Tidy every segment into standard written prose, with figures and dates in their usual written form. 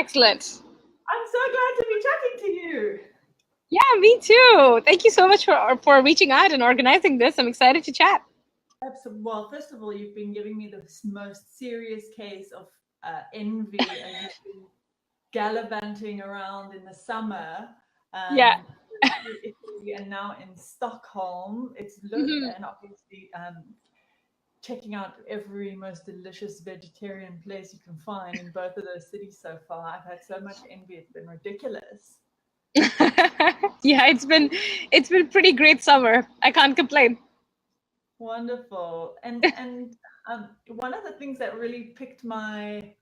Excellent. I'm so glad to be chatting to you. Yeah, me too. Thank you so much for reaching out and organizing this. I'm excited to chat. Well, first of all, you've been giving me the most serious case of envy as you've been gallivanting around in the summer. Yeah. Through Italy and now in Stockholm. Mhm. And obviously checking out every most delicious vegetarian place you can find in both of those cities so far. I've had so much envy; it's been ridiculous. Yeah, it's been pretty great summer. I can't complain. Wonderful. And one of the things that really piqued my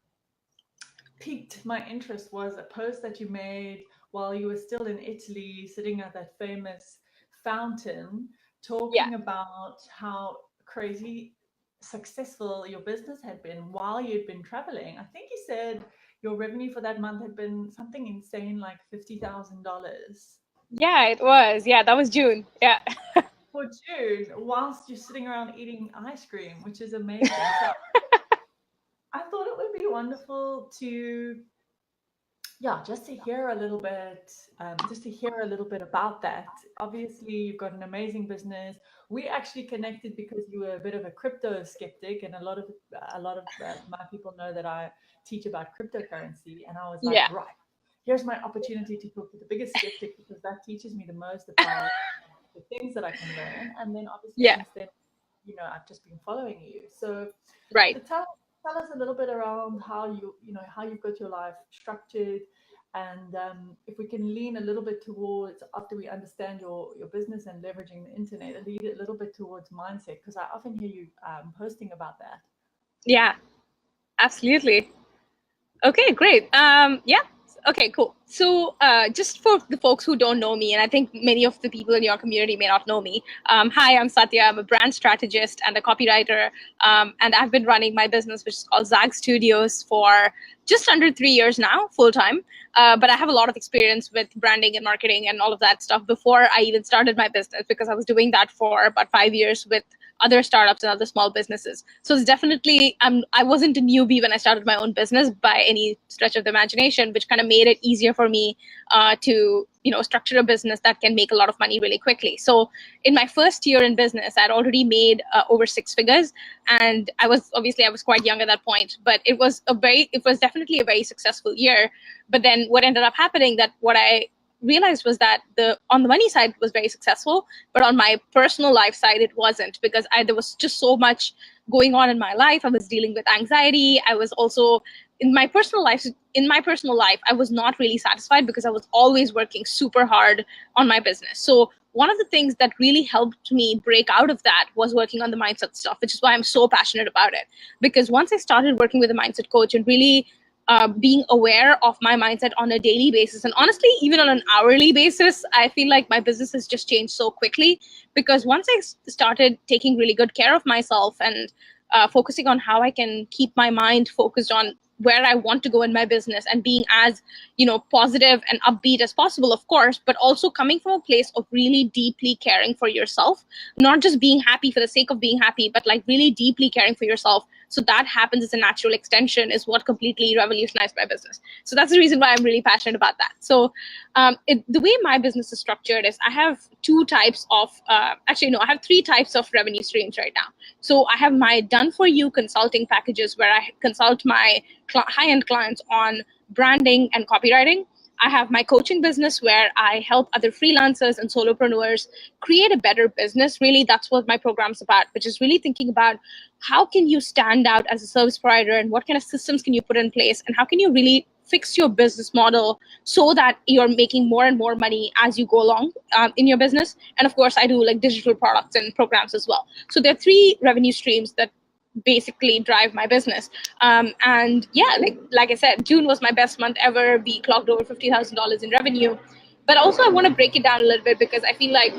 interest was a post that you made while you were still in Italy, sitting at that famous fountain, Yeah. talking about how crazy successful your business had been while you'd been traveling. I think you said your revenue for that month had been something insane like $50,000 Yeah, it was. Yeah, that was June. Yeah. for June, whilst you're sitting around eating ice cream, which is amazing. So I thought it would be wonderful to, yeah, just to hear a little bit about that. Obviously, you've got an amazing business. We actually connected because you were a bit of a crypto skeptic, and a lot of my people know that I teach about cryptocurrency, and I was like, Yeah. right, here's my opportunity to talk to the biggest skeptic because that teaches me the most about the things that I can learn. And then obviously Yeah. since then, I've just been following you. So Right. to tell us a little bit around how you've got your life structured, and if we can lean a little bit towards, after we understand your business and leveraging the internet, lead a little bit towards mindset, because I often hear you posting about that. Yeah, absolutely. Okay, great. Yeah. Okay, cool. So, just for the folks who don't know me, and I think many of the people in your community may not know me, hi, I'm Satya. I'm a brand strategist and a copywriter, and I've been running my business, which is called Zag Studios, for just under 3 years now, full time. But I have a lot of experience with branding and marketing and all of that stuff before I even started my business, because I was doing that for about 5 years with other startups and other small businesses. So it's definitely, I wasn't a newbie when I started my own business by any stretch of the imagination, which kind of made it easier for me to structure a business that can make a lot of money really quickly. So in my first year in business, I'd already made over 6 figures, and I was quite young at that point, but it was definitely a very successful year. But then what ended up happening, that what I realized was that the on the money side was very successful, but on my personal life side it wasn't, because there was just so much going on in my life. I was dealing with anxiety. I was also in my personal life I was not really satisfied, because I was always working super hard on my business. So one of the things that really helped me break out of that was working on the mindset stuff, which is why I'm so passionate about it. Because once I started working with a mindset coach and really being aware of my mindset on a daily basis, and honestly even on an hourly basis, I feel like my business has just changed so quickly. Because once I started taking really good care of myself and focusing on how I can keep my mind focused on where I want to go in my business, and being as positive and upbeat as possible, of course, but also coming from a place of really deeply caring for yourself, not just being happy for the sake of being happy, but like really deeply caring for yourself. So that happens as a natural extension, is what completely revolutionized my business. So that's the reason why I'm really passionate about that. So the way my business is structured is I have I have 3 types of revenue streams right now. So I have my done for you consulting packages, where I consult my high-end clients on branding and copywriting. I have my coaching business, where I help other freelancers and solopreneurs create a better business. Really, that's what my program's about, which is really thinking about how can you stand out as a service provider, and what kind of systems can you put in place, and how can you really fix your business model so that you're making more and more money as you go along in your business. And of course, I do like digital products and programs as well. So there are 3 revenue streams that basically drive my business. And yeah, like I said, June was my best month ever. We clocked over $50,000 in revenue. But also, I want to break it down a little bit, because I feel like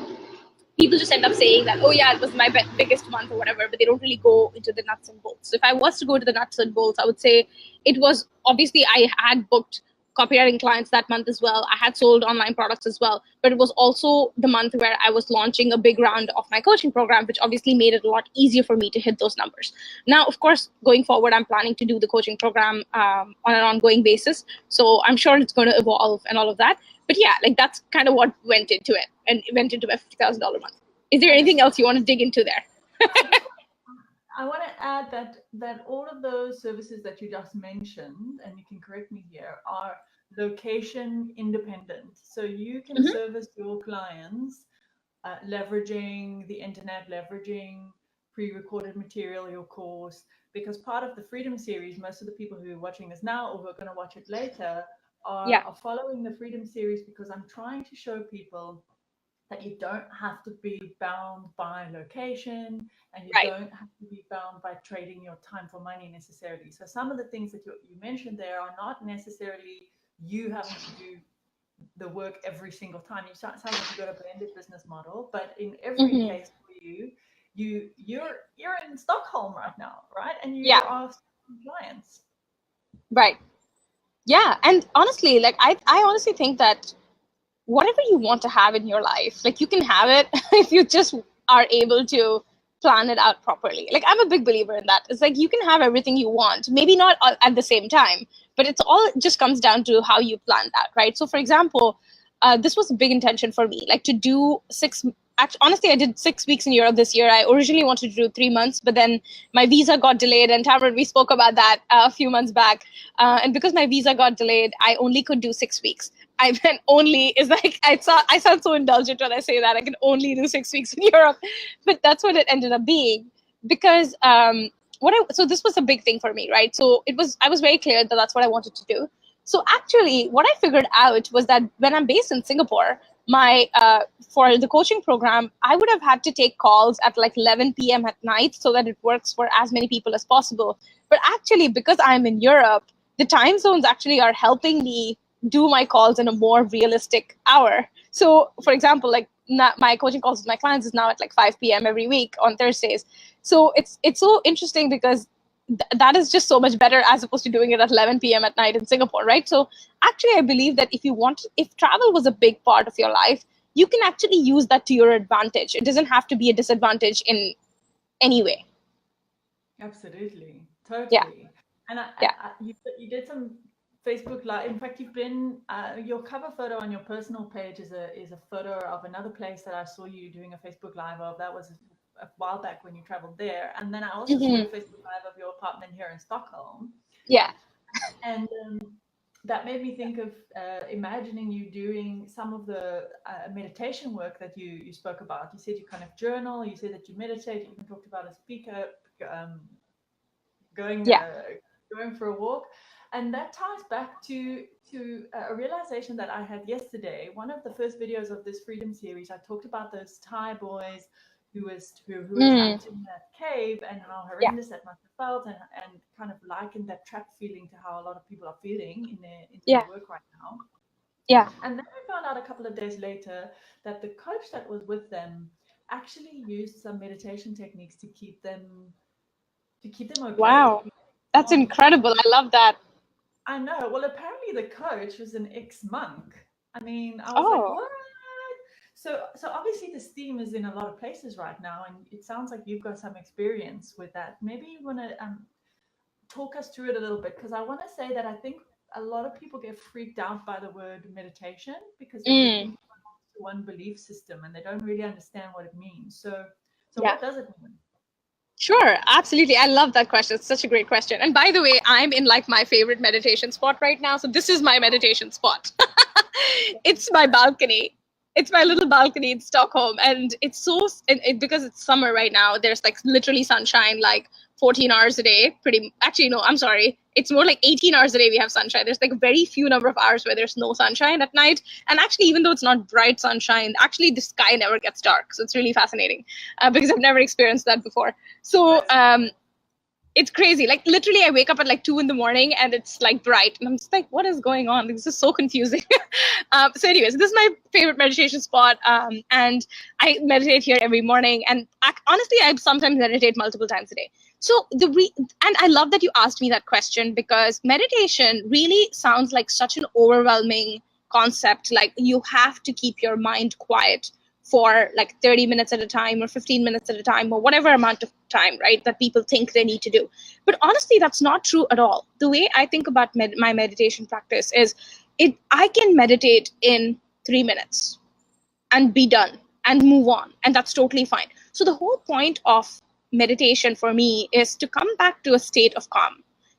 people just end up saying that, oh yeah, it was my biggest month or whatever, but they don't really go into the nuts and bolts. So if I was to go to the nuts and bolts, I would say it was, obviously I had booked copywriting clients that month as well. I had sold online products as well, but it was also the month where I was launching a big round of my coaching program, which obviously made it a lot easier for me to hit those numbers. Now, of course, going forward, I'm planning to do the coaching program on an ongoing basis. So I'm sure it's going to evolve and all of that. But yeah, like that's kind of what went into it, and it went into a $50,000 month. Is there anything else you want to dig into there? I want to add that all of those services that you just mentioned, and you can correct me here, are location independent. So you can Mm-hmm. service your clients leveraging the internet, leveraging pre-recorded material, your course, because part of the Freedom Series, most of the people who are watching this now or who are going to watch it later Yeah. are following the Freedom Series because I'm trying to show people that you don't have to be bound by location and you Right. don't have to be bound by trading your time for money necessarily. So some of the things that you mentioned there are not necessarily you having to do the work every single time. You sounds like you've got a blended business model, but in every Mm-hmm. case for you're in Stockholm right now, right? And you Yeah. are clients. Right. Yeah. And honestly, like I honestly think that whatever you want to have in your life, like you can have it if you just are able to plan it out properly. Like I'm a big believer in that. It's like you can have everything you want, maybe not at the same time, but it's all just comes down to how you plan that, right? So for example, this was a big intention for me, like to do actually, honestly, I did 6 weeks in Europe this year. I originally wanted to do 3 months, but then my visa got delayed. And Tamara, we spoke about that a few months back. And because my visa got delayed, I only could do 6 weeks. I meant only is like I sound so indulgent when I say that I can only do 6 weeks in Europe, but that's what it ended up being because so this was a big thing for me, right? So I was very clear that that's what I wanted to do. So actually, what I figured out was that when I'm based in Singapore, my for the coaching program, I would have had to take calls at like 11 p.m. at night so that it works for as many people as possible. But actually, because I'm in Europe, the time zones actually are helping me do my calls in a more realistic hour. So, for example, like my coaching calls with my clients is now at like 5 p.m. every week on Thursdays. So it's so interesting because that is just so much better as opposed to doing it at 11 p.m. at night in Singapore, right? So actually, I believe that if travel was a big part of your life, you can actually use that to your advantage. It doesn't have to be a disadvantage in any way. Absolutely, Yeah, totally. And yeah. you did some Facebook Live. In fact, you've been your cover photo on your personal page is a photo of another place that I saw you doing a Facebook Live of. That was a while back when you traveled there. And then I also saw a Mm-hmm. Facebook Live of your apartment here in Stockholm. Yeah, And that made me think of imagining you doing some of the meditation work that you spoke about. You said you kind of journal. You said that you meditate. You even talked about a speaker. Um, going yeah. going for a walk, and that ties back to a realization that I had yesterday. One of the first videos of this Freedom Series, I talked about those Thai boys who were Mm, trapped in that cave and how yeah, horrendous that must have felt, and kind of likened that trapped feeling to how a lot of people are feeling in their yeah, work right now. yeah. And then I found out a couple of days later that the coach that was with them actually used some meditation techniques to keep them okay, to Wow, keep that's calm, to keep them. incredible. I love that. I know. Well, apparently the coach was an ex-monk. I mean, I was like, Oh, what? So obviously this theme is in a lot of places right now, and it sounds like you've got some experience with that. Maybe you want to talk us through it a little bit, because I want to say that I think a lot of people get freaked out by the word meditation because they mm, think it's one belief system and they don't really understand what it means. So yeah. what does it mean? Sure, absolutely. I love that question. It's such a great question. And by the way, I'm in like my favorite meditation spot right now. So this is my meditation spot. It's my balcony. It's my little balcony in Stockholm, and it's because it's summer right now. There's like literally sunshine, like 14 hours a day. Actually, no, I'm sorry. It's more like 18 hours a day we have sunshine. There's like a very few number of hours where there's no sunshine at night. And actually, even though it's not bright sunshine, actually the sky never gets dark. So it's really fascinating because I've never experienced that before. So it's crazy. Like literally, I wake up at like 2 in the morning and it's like bright, and I'm just like, what is going on? This is so confusing. So, anyways, this is my favorite meditation spot, and I meditate here every morning. And honestly, I sometimes meditate multiple times a day. So and I love that you asked me that question, because meditation really sounds like such an overwhelming concept. Like you have to keep your mind quiet for like 30 minutes at a time or 15 minutes at a time or whatever amount of time, right, that people think they need to do. But honestly, that's not true at all. The way I think about my meditation practice is I can meditate in 3 minutes and be done and move on, and that's totally fine. So the whole point of meditation for me is to come back to a state of calm,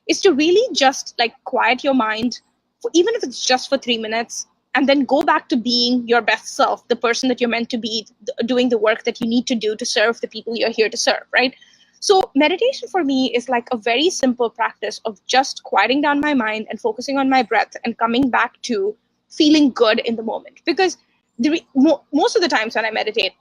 is to really just like quiet your mind for, even if it's just for 3 minutes, and then go back to being your best self, the person that you're meant to be, doing the work that you need to do to serve the people you're here to serve, right? So meditation for me is like a very simple practice of just quieting down my mind and focusing on my breath and coming back to feeling good in the moment. Because most of the times when I meditate,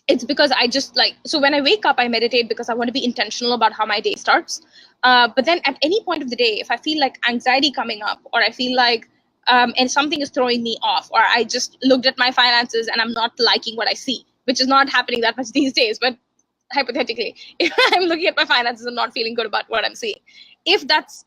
it's because I just like, so when I wake up, I meditate because I want to be intentional about how my day starts. But then at any point of the day, if I feel like anxiety coming up, or I feel like and something is throwing me off, or I just looked at my finances and I'm not liking what I see, which is not happening that much these days, but hypothetically, if I'm looking at my finances and not feeling good about what I'm seeing, if that's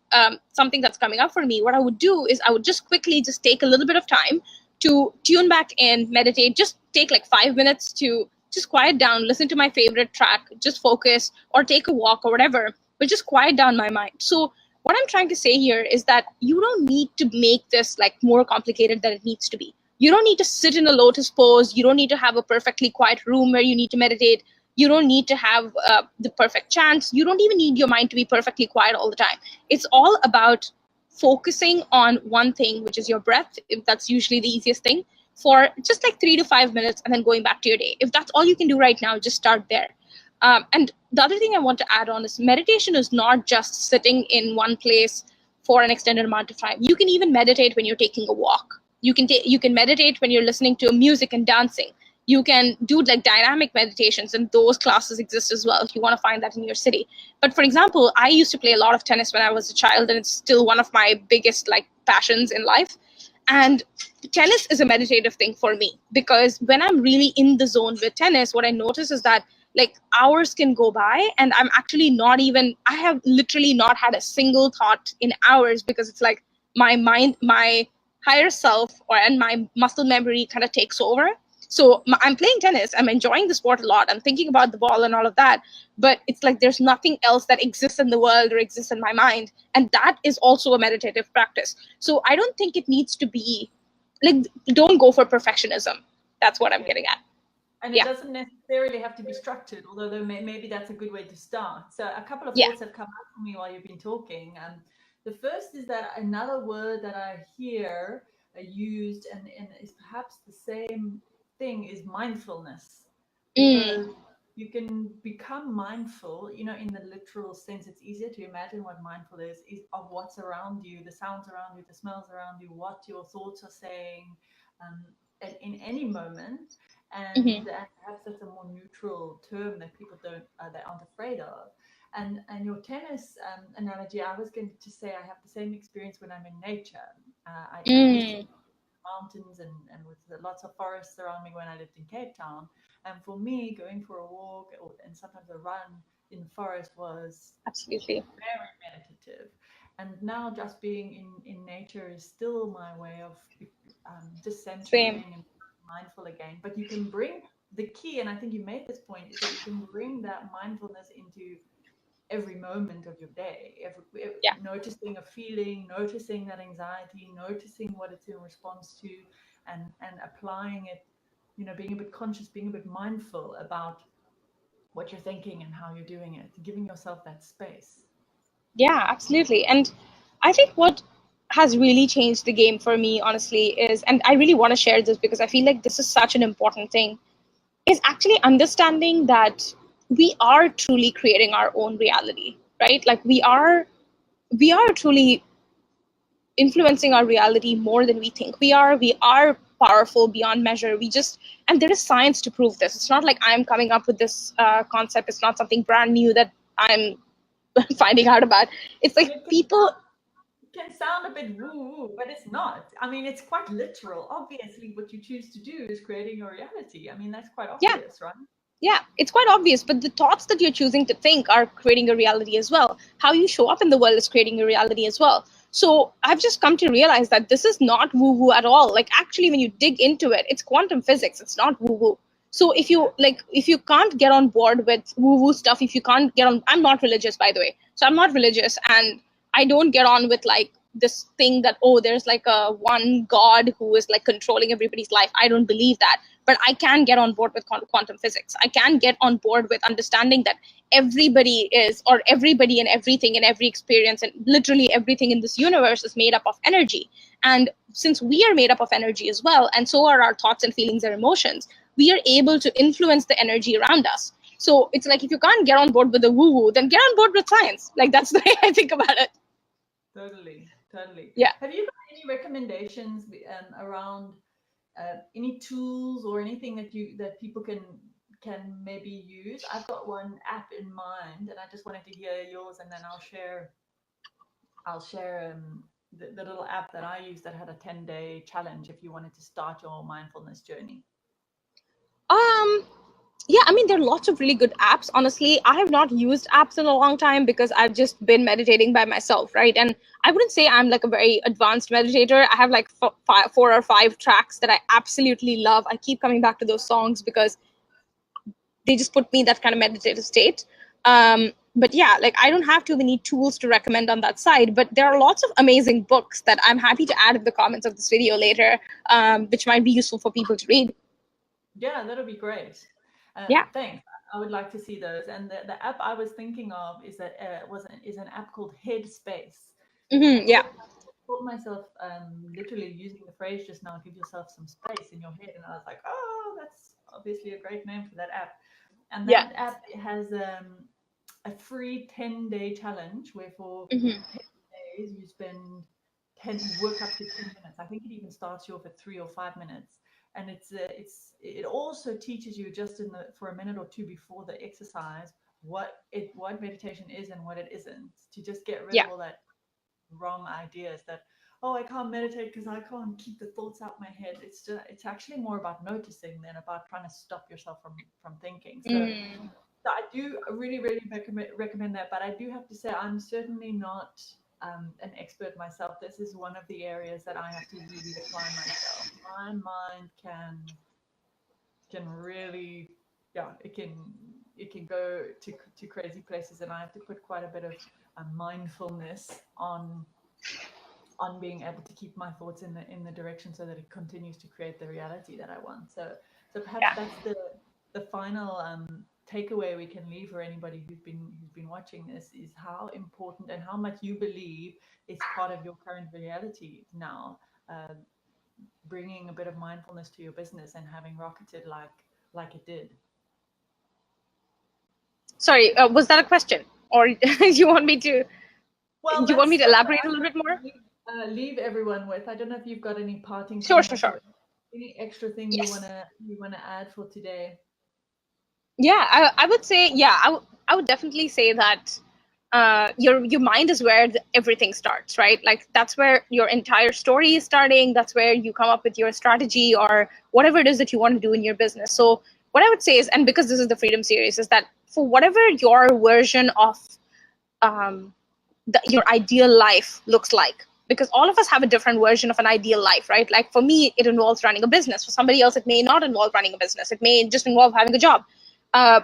something that's coming up for me, what I would do is I would just quickly just take a little bit of time to tune back in, meditate, just take like 5 minutes to just quiet down, listen to my favorite track, just focus, or take a walk or whatever, but just quiet down my mind. So what I'm trying to say here is that you don't need to make this like more complicated than it needs to be. You don't need to sit in a lotus pose. You don't need to have a perfectly quiet room where you need to meditate. You don't need to have the perfect chants. You don't even need your mind to be perfectly quiet all the time. It's all about focusing on one thing, which is your breath. If that's usually the easiest thing, for just like 3 to 5 minutes, and then going back to your day. If that's all you can do right now, just start there. And the other thing I want to add on is meditation is not just sitting in one place for an extended amount of time. You can even meditate when you're taking a walk. You can meditate when you're listening to music and dancing. You can do like dynamic meditations, and those classes exist as well if you want to find that in your city. But for example, I used to play a lot of tennis when I was a child, and it's still one of my biggest like passions in life. And tennis is a meditative thing for me, because when I'm really in the zone with tennis, what I notice is that like hours can go by and I'm actually not even, I have literally not had a single thought in hours, because it's like my mind, my higher self, and my muscle memory kind of takes over. So I'm playing tennis, I'm enjoying the sport a lot, I'm thinking about the ball and all of that, but it's like there's nothing else that exists in the world or exists in my mind, and that is also a meditative practice. So I don't think it needs to be like, don't go for perfectionism. That's what I'm getting at. And it Yeah. doesn't necessarily have to be structured, although maybe that's a good way to start. So a couple of Yeah. thoughts have come up for me while you've been talking. The first is that another word that I hear used, and is perhaps the same thing, is mindfulness. Mm. Because you can become mindful, in the literal sense. It's easier to imagine what mindful is of what's around you, the sounds around you, the smells around you, what your thoughts are saying, um, in any moment. Mm-hmm. And perhaps that's a more neutral term that people don't they aren't afraid of. And your tennis analogy, I was going to say I have the same experience when I'm in nature. I used to Mm. mountains and with lots of forests around me when I lived in Cape Town. And for me, going for a walk and sometimes a run in the forest was Absolutely. very meditative. And now just being in nature is still my way of just Same. centering and mindful again. But you can bring the key, and I think you made this point, is that you can bring that mindfulness into every moment of your day, Yeah. noticing a feeling, noticing that anxiety, noticing what it's in response to, and applying it, being a bit conscious, being a bit mindful about what you're thinking and how you're doing it, giving yourself that space. Yeah, absolutely. And I think what has really changed the game for me, honestly, is, and I really want to share this because I feel like this is such an important thing, is actually understanding that we are truly creating our own reality, right? Like we are truly influencing our reality more than we think we are. We are powerful beyond measure. And there is science to prove this. It's not like I'm coming up with this concept. It's not something brand new that I'm finding out about. It's And like it people, can sound a bit woo woo, but it's not. I mean, it's quite literal. Obviously, what you choose to do is creating your reality. I mean, that's quite yeah, obvious, right? Yeah, it's quite obvious, but the thoughts that you're choosing to think are creating a reality as well. How you show up in the world is creating a reality as well. So I've just come to realize that this is not woo-woo at all. Like actually when you dig into it, it's quantum physics. It's not woo-woo. So if you can't get on board with woo-woo stuff, if you can't get on, I'm not religious by the way. So I'm not religious and I don't get on with like this thing that, oh, there's like a one God who is like controlling everybody's life. I don't believe that, but I can get on board with quantum physics. I can get on board with understanding that everybody is, or everybody and everything and every experience and literally everything in this universe is made up of energy. And since we are made up of energy as well, and so are our thoughts and feelings and emotions, we are able to influence the energy around us. So it's like if you can't get on board with the woo-woo, then get on board with science. Like that's the way I think about it. Totally. Yeah. Have you got any recommendations around any tools or anything that people can maybe use? I've got one app in mind, and I just wanted to hear yours, and then I'll share the little app that I use that had a 10-day challenge if you wanted to start your mindfulness journey. Um, yeah, I mean, there are lots of really good apps. Honestly, I have not used apps in a long time because I've just been meditating by myself, right? And I wouldn't say I'm like a very advanced meditator. I have like 4 or 5 tracks that I absolutely love. I keep coming back to those songs because they just put me in that kind of meditative state. But yeah, like I don't have too many tools to recommend on that side, but there are lots of amazing books that I'm happy to add in the comments of this video later, which might be useful for people to read. Yeah, that'll be great. Yeah. Thanks. I would like to see those. And the app I was thinking of is an app called Headspace. And Hmm. Yeah. caught myself literally using the phrase just now, give yourself some space in your head. And I was like, oh, that's obviously a great name for that app. And Yeah. that app has a free 10-day challenge where for Hmm. 10 days you spend 10, you work up to 10 minutes. I think it even starts you off at 3 or 5 minutes. And it also teaches you just for a minute or two before the exercise what meditation is and what it isn't, to just get rid Yeah. of all that wrong ideas that, oh, I can't meditate because I can't keep the thoughts out my head. It's actually more about noticing than about trying to stop yourself from thinking. Mm. So I do really recommend that, but I do have to say I'm certainly not an expert myself. This is one of the areas that I have to really apply myself. My mind can really, yeah, it can go to crazy places, and I have to put quite a bit of mindfulness on being able to keep my thoughts in the direction so that it continues to create the reality that I want. So perhaps Yeah. that's the final takeaway we can leave for anybody who's been watching this, is how important and how much you believe it's part of your current reality now. Uh, Bringing a bit of mindfulness to your business and having rocketed like it did. Sorry, was that a question, or you want me to? Well, You want me to that's what elaborate a I'm little bit going more? to leave everyone with. I don't know if you've got any parting Sure, sure, comments or sure. any extra thing you Yes. wanna add for today. Yeah, I would say, yeah, I would definitely say that your mind is where everything starts, right? Like that's where your entire story is starting. That's where you come up with your strategy or whatever it is that you want to do in your business. So what I would say is, and because this is the Freedom Series, is that for whatever your version of um, your ideal life looks like, because all of us have a different version of an ideal life, right? Like for me it involves running a business, for somebody else it may not involve running a business, it may just involve having a job.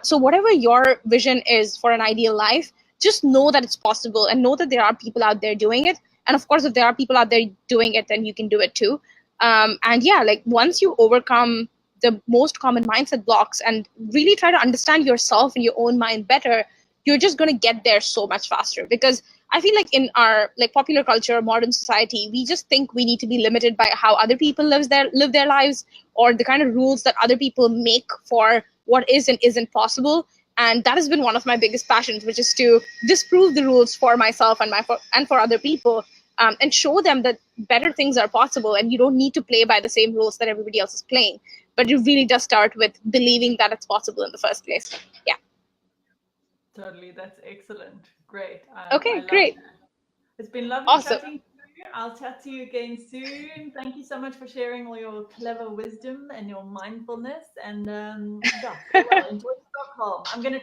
So whatever your vision is for an ideal life, just know that it's possible and know that there are people out there doing it. And of course if there are people out there doing it, then you can do it too. And yeah, like once you overcome the most common mindset blocks and really try to understand yourself and your own mind better, you're just going to get there so much faster. Because I feel like in our like popular culture, modern society, we just think we need to be limited by how other people live their lives, or the kind of rules that other people make for what is and isn't possible. And that has been one of my biggest passions, which is to disprove the rules for myself and for other people, and show them that better things are possible, and you don't need to play by the same rules that everybody else is playing. But it really does start with believing that it's possible in the first place. Yeah. Totally, that's excellent. Great. I Okay, love great. that. It's been lovely Awesome. chatting to you. I'll chat to you again soon. Thank you so much for sharing all your clever wisdom and your mindfulness. And yeah, farewell. Enjoy Stockholm. I'm gonna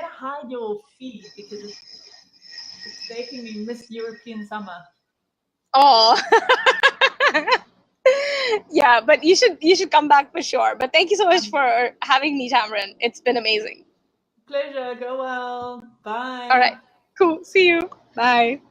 hide your feed because it's making me miss European summer. Oh. Yeah, but you should come back for sure. But thank you so much for having me, Tamron. It's been amazing. Pleasure. Go well. Bye. All right. Cool. See you. Bye.